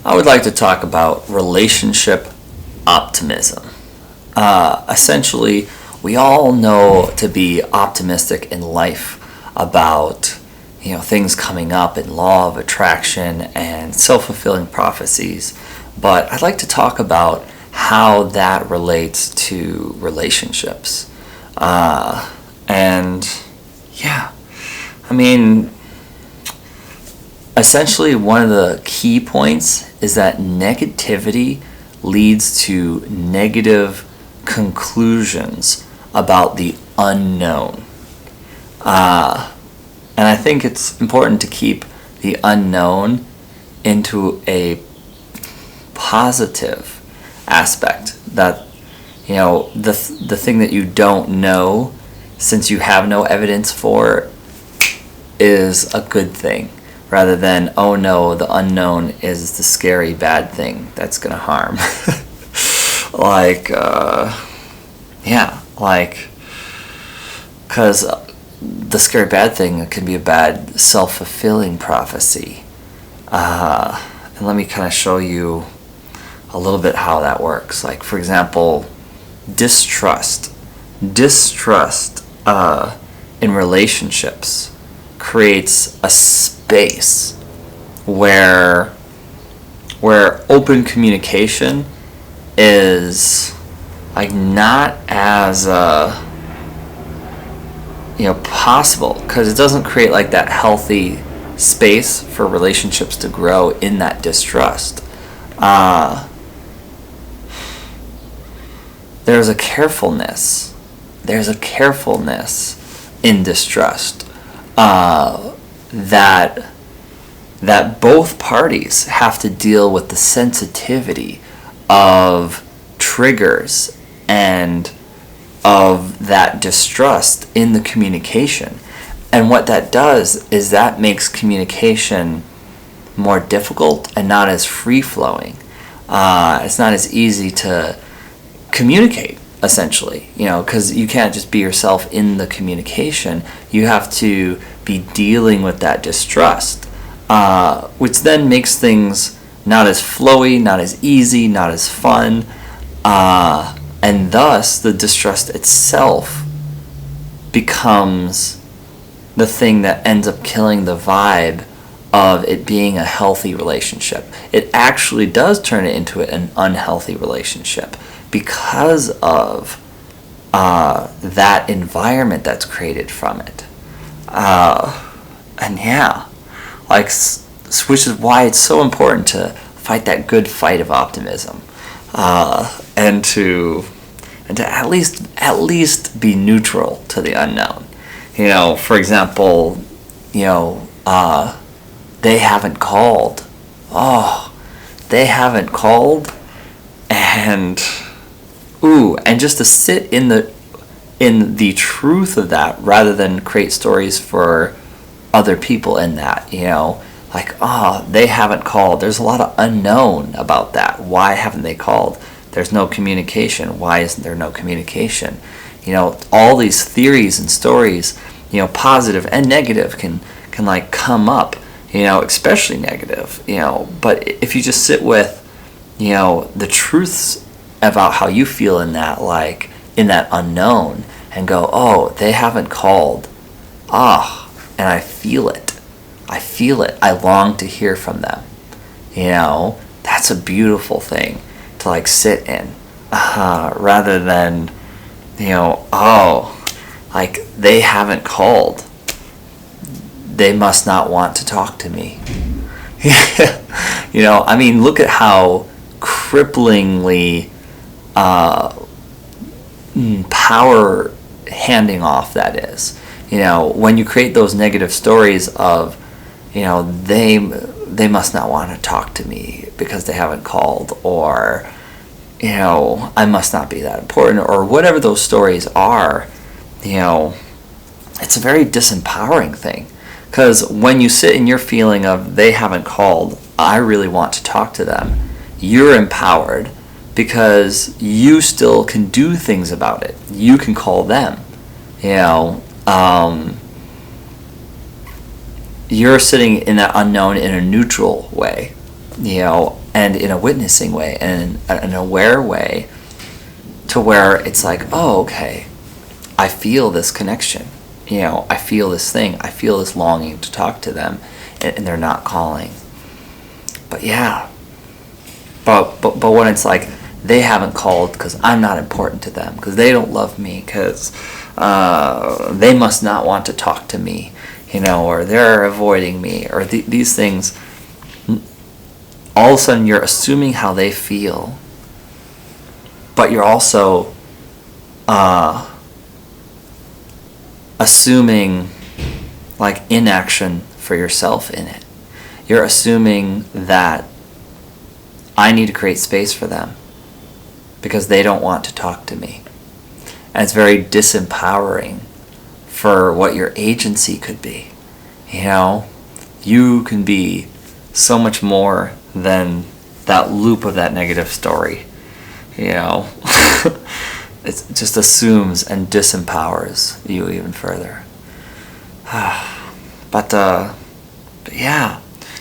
I would like to talk about relationship optimism. Essentially, we all know to be optimistic in life about things coming up in law of attraction and self-fulfilling prophecies, but I'd like to talk about how that relates to relationships. And yeah, I mean, essentially one of the key points is that negativity leads to negative conclusions about the unknown. And I think it's important to keep the unknown into a positive aspect, that the thing that you don't know, since you have no evidence for, is a good thing, rather than, oh no, the unknown is the scary bad thing that's gonna harm. Because the scary bad thing can be a bad self-fulfilling prophecy. And let me kind of show you a little bit how that works. Like, for example, distrust. Distrust in relationships creates a space where open communication is like not as possible, because it doesn't create like that healthy space for relationships to grow in that distrust. There's a carefulness in distrust that both parties have to deal with the sensitivity of triggers and of that distrust in the communication. And what that does is that makes communication more difficult and not as free-flowing. It's not as easy to communicate, essentially, because you can't just be yourself in the communication. You have to be dealing with that distrust, which then makes things not as flowy, not as easy, not as fun, and thus the distrust itself becomes the thing that ends up killing the vibe of it being a healthy relationship. It actually does turn it into an unhealthy relationship because of that environment that's created from it. Which is why it's so important to fight that good fight of optimism, and to at least be neutral to the unknown. For example, they haven't called. Oh, they haven't called, and just to sit in the truth of that, rather than create stories for other people in that, they haven't called. There's a lot of unknown about that. Why haven't they called? There's no communication. Why isn't there no communication? All these theories and stories, positive and negative, can like come up, especially negative, but if you just sit with, the truths about how you feel in that, like in that unknown, and go, oh, they haven't called. And I feel it. I long to hear from them. That's a beautiful thing to like sit in, rather than, like they haven't called. They must not want to talk to me. Look at how cripplingly power handing off that is. When you create those negative stories of, they must not want to talk to me because they haven't called, or, I must not be that important, or whatever those stories are, it's a very disempowering thing. Because when you sit in your feeling of they haven't called, I really want to talk to them, you're empowered because you still can do things about it. You can call them. You're sitting in that unknown in a neutral way, and in a witnessing way and an aware way, to where it's like, oh, okay, I feel this connection. I feel this thing. I feel this longing to talk to them, and they're not calling. But yeah, but when it's like they haven't called because I'm not important to them, because they don't love me, because they must not want to talk to me, or they're avoiding me, or these things. All of a sudden, you're assuming how they feel, but you're also assuming like inaction for yourself in it. You're assuming that I need to create space for them because they don't want to talk to me. And it's very disempowering for what your agency could be. You can be so much more than that loop of that negative story. It just assumes and disempowers you even further. But yeah,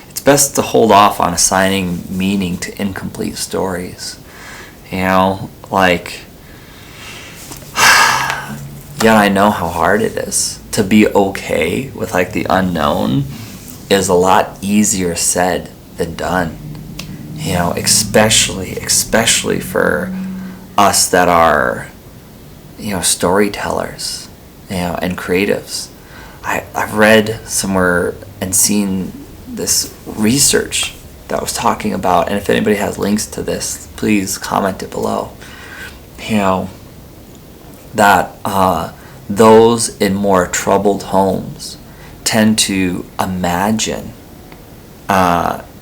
it's best to hold off on assigning meaning to incomplete stories. Yet I know how hard it is to be okay with like the unknown. Is a lot easier said than done. Especially for us that are, storytellers, and creatives. I've read somewhere and seen this research that was talking about, and if anybody has links to this, please comment it below. That those in more troubled homes tend to imagine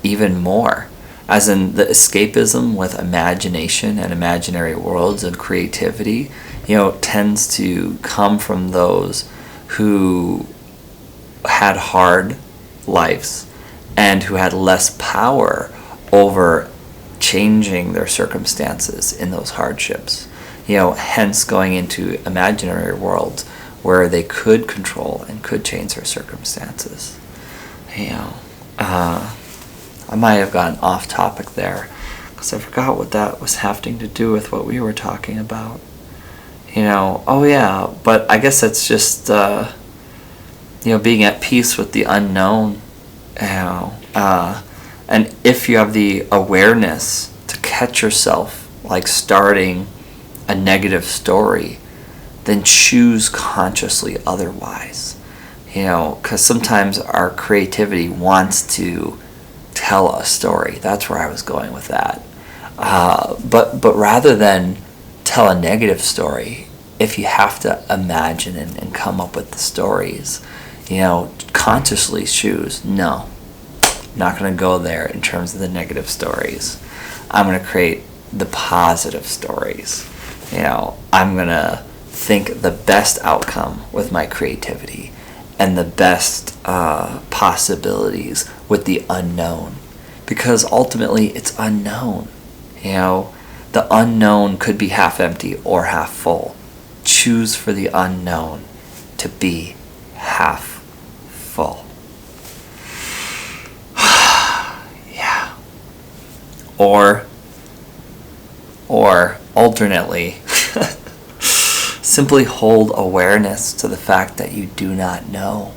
even more, as in the escapism with imagination and imaginary worlds and creativity, tends to come from those who had hard lives and who had less power over changing their circumstances in those hardships. Hence going into imaginary worlds where they could control and could change their circumstances. I might have gotten off topic there because I forgot what that was having to do with what we were talking about. Oh yeah, but I guess it's just, being at peace with the unknown. And if you have the awareness to catch yourself like starting a negative story, then choose consciously otherwise. Because sometimes our creativity wants to tell a story. That's where I was going with that. But rather than tell a negative story, if you have to imagine and come up with the stories, consciously choose, no, I'm not going to go there in terms of the negative stories. I'm going to create the positive stories. I'm going to think the best outcome with my creativity and the best possibilities with the unknown, because ultimately it's unknown. The unknown could be half empty or half full. Choose for the unknown to be half full. Yeah. Or alternately, simply hold awareness to the fact that you do not know.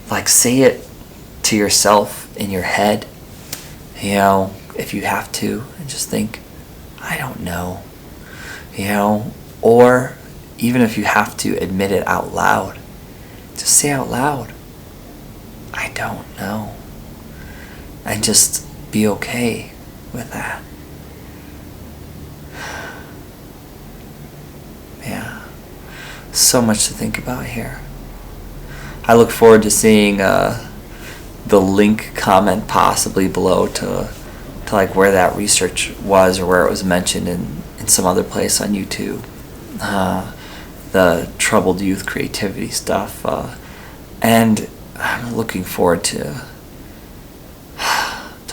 Like say it to yourself in your head, if you have to, and just think, I don't know. Or even if you have to admit it out loud, just say out loud, I don't know. And just be okay with that. Yeah, so much to think about here. I look forward to seeing the link comment possibly below to like where that research was, or where it was mentioned in some other place on YouTube. The troubled youth creativity stuff, and I'm looking forward to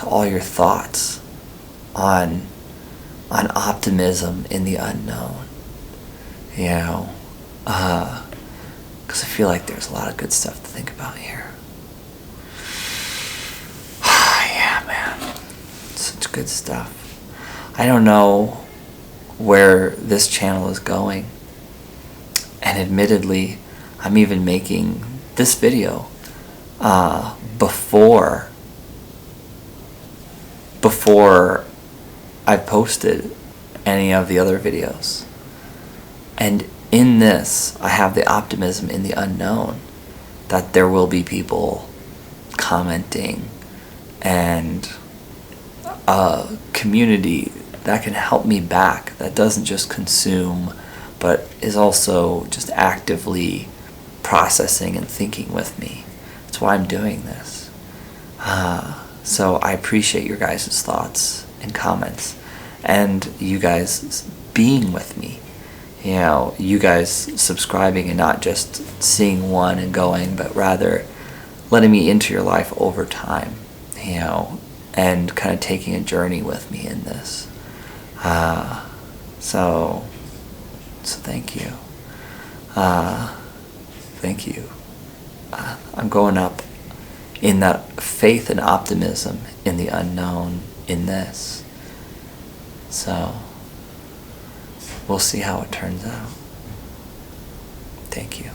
all your thoughts on optimism in the unknown. Because I feel like there's a lot of good stuff to think about here. good stuff. I don't know where this channel is going. And admittedly, I'm even making this video before I posted any of the other videos. And in this, I have the optimism in the unknown that there will be people commenting and a community that can help me back, that doesn't just consume, but is also just actively processing and thinking with me. That's why I'm doing this. So I appreciate your guys' thoughts and comments, and you guys being with me. You know, you guys subscribing and not just seeing one and going, but rather letting me into your life over time, you know, and kind of taking a journey with me in this. So thank you. Thank you. I'm going up in that faith and optimism in the unknown in this. So we'll see how it turns out. Thank you.